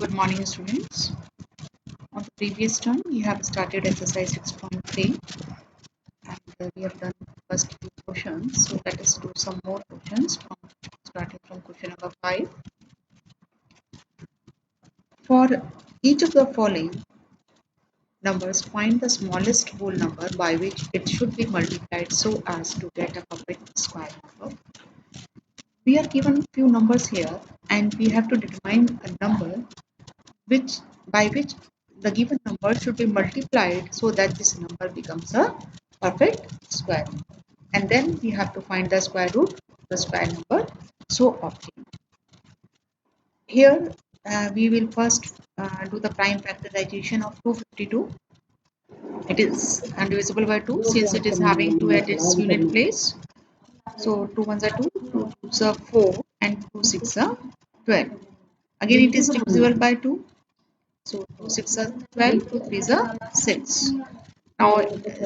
Good morning, students. On the previous term, we have started exercise 6.3 and we have done first two questions. So let us do some more questions starting from question number 5. For each of the following numbers, find the smallest whole number by which it should be multiplied so as to get a perfect square number. We are given few numbers here and we have to determine a number by which the given number should be multiplied so that this number becomes a perfect square. And then we have to find the square root of the square number so obtained. Here we will first do the prime factorization of 252. It is indivisible by 2 since it is having 2 at its unit place. So 2 ones are 2, 2 twos are 4 and 2 6 are 12. Again it is divisible by 2. So 2 6 are 12, 2 3 are 6. Now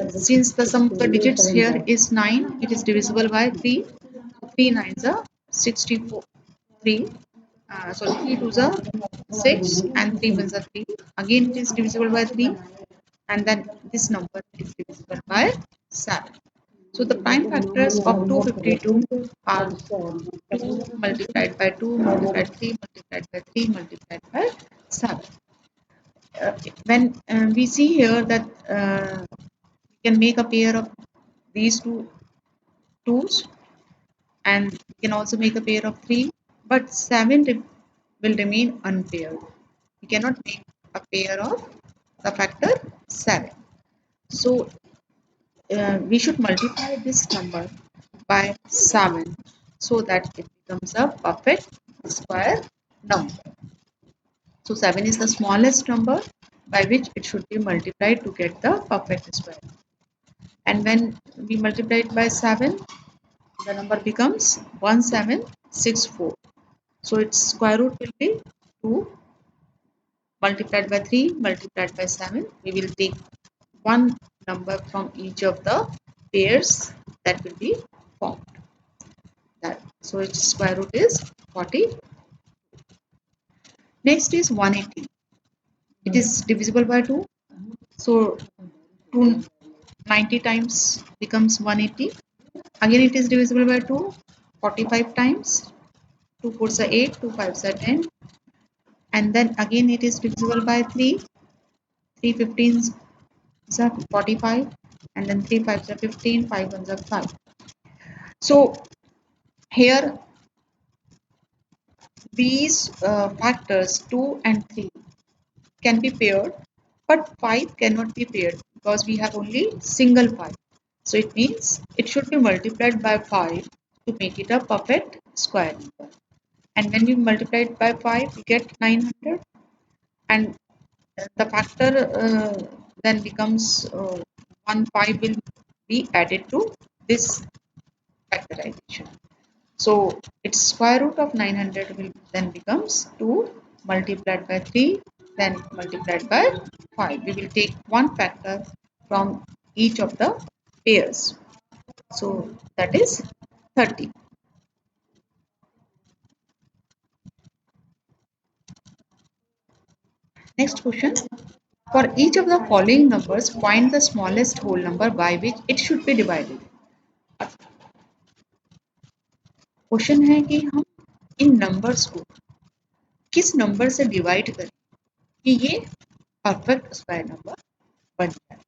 since the sum of the digits here is 9, it is divisible by 3. 3 nines are 64. 3. So 3 twos are 6 and 3 ones are 3. Again it is divisible by 3 and then this number is divisible by 7. So the prime factors of 252 are 2 multiplied by 2 multiplied 3 multiplied by 3 multiplied by 7. When we see here that we can make a pair of these two twos and we can also make a pair of 3, but 7 will remain unpaired. We cannot make a pair of the factor 7. So we should multiply this number by 7 so that it becomes a perfect square number. So 7 is the smallest number by which it should be multiplied to get the perfect square. And when we multiply it by 7, the number becomes 1764. So its square root will be 2 multiplied by 3 multiplied by 7. We will take one number from each of the pairs that will be formed. So its square root is 40. Next is 180. It is divisible by 2. So 290 times becomes 180. Again it is divisible by 2. 45 times. 2 4s are 8, 2 5s are 10. And then again it is divisible by 3. 3 15s are 45. And then 3 5s are 15, 5 1s are 5. So here these factors 2 and 3 can be paired, but 5 cannot be paired because we have only single 5. So it means it should be multiplied by 5 to make it a perfect square number. And when we multiply it by 5, we get 900. And the factor then becomes 1 5 will be added to this factorization. So its square root of 900 will then becomes 2 multiplied by 3 then multiplied by 5. We will take one factor from each of the pairs. So that is 30. Next question. For each of the following numbers, find the smallest whole number by which it should be divided. Question है कि हम इन numbers को किस number से divide करें कि ये perfect square number बन जाए.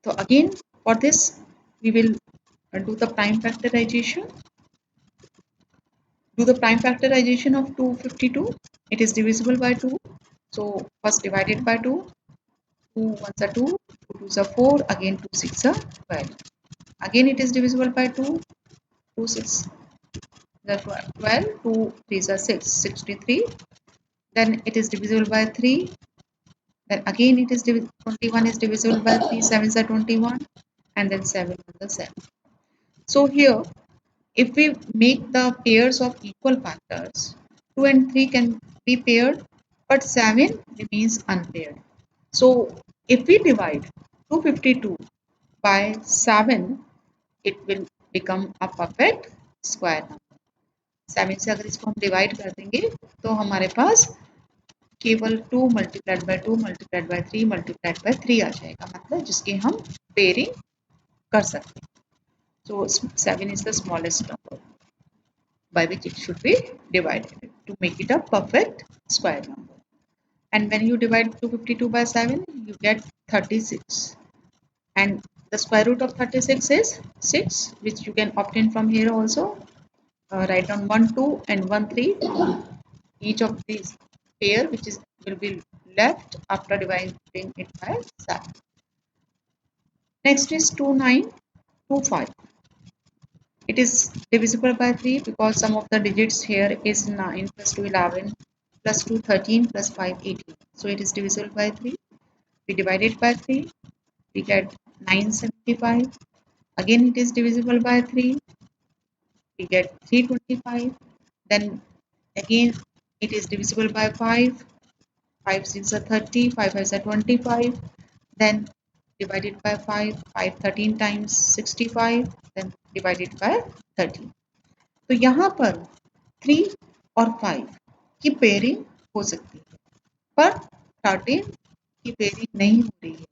So again for this we will do the prime factorization. Do the prime factorization of 252. It is divisible by 2. So first divided by 2. 2 ones are 2, 2 twos are 4, again 2 6 are 12. Again it is divisible by 2. 2 6 are 12, 2 3s are 6, 63. Then it is divisible by 3. Then again it is 21 is divisible by 3, 7s are 21, and then 7 is the 7. So here, if we make the pairs of equal factors, 2 and 3 can be paired, but 7 remains unpaired. So if we divide 252 by 7, it will become a perfect square number. 7 से अगर इसको हम divide कर देंगे तो हमारे पास केवल 2 multiplied by 2 multiplied by 3 multiplied by 3 आ जाएगा, मतलब जिसके हम पेयरिंग कर सकते हैं. So 7 is the smallest number by which it should be divided to make it a perfect square number. And when you divide 252 by 7, you get 36. And the square root of 36 is 6, which you can obtain from here also. Write down 1, 2 and 1, 3. Each of these pair which is will be left after dividing it by 7. Next is 2, 9, 2, 5. It is divisible by 3 because some of the digits here is 9 plus 2 11 plus 2 13 plus 5 18. So it is divisible by 3. We divide it by 3. We get 975. Again it is divisible by 3. We get 325. Then again it is divisible by 5. 5 6 are 30. 5 5 are 25. Then divided by 5. 5 13 times 65. Then divided by 30. तो यहाँ पर 3 और 5 की pairing हो सकती है, पर 13 की पेयरिंग नहीं हो रही है.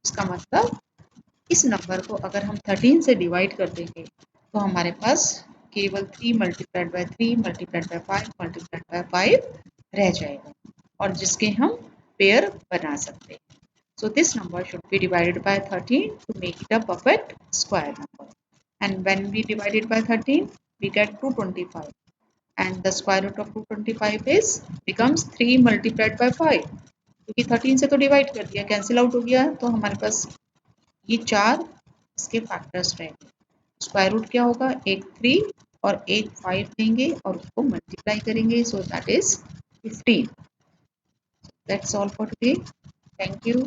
इसका मतलब इस नंबर को अगर हम 13 से डिवाइड कर देंगे तो हमारे पास केवल 3 multiplied by 3 multiplied by 5 multiplied by 5 रह जाएगा और जिसके हम पेयर बना सकते हैं. So this number should be divided by 13 to make it a perfect square number. And when we divide it by 13, we get 225. And the square root of 225 is becomes 3 multiplied by 5. क्योंकि 13 से तो divide कर दिया, cancel out हो गया, तो हमारे पास ये 4 इसके फैक्टर्स रहेंगे. स्क्वायर रूट क्या होगा, एक 3 और एक 5 देंगे और उसको मल्टीप्लाई करेंगे, so that is 15. That's all for today. Thank you.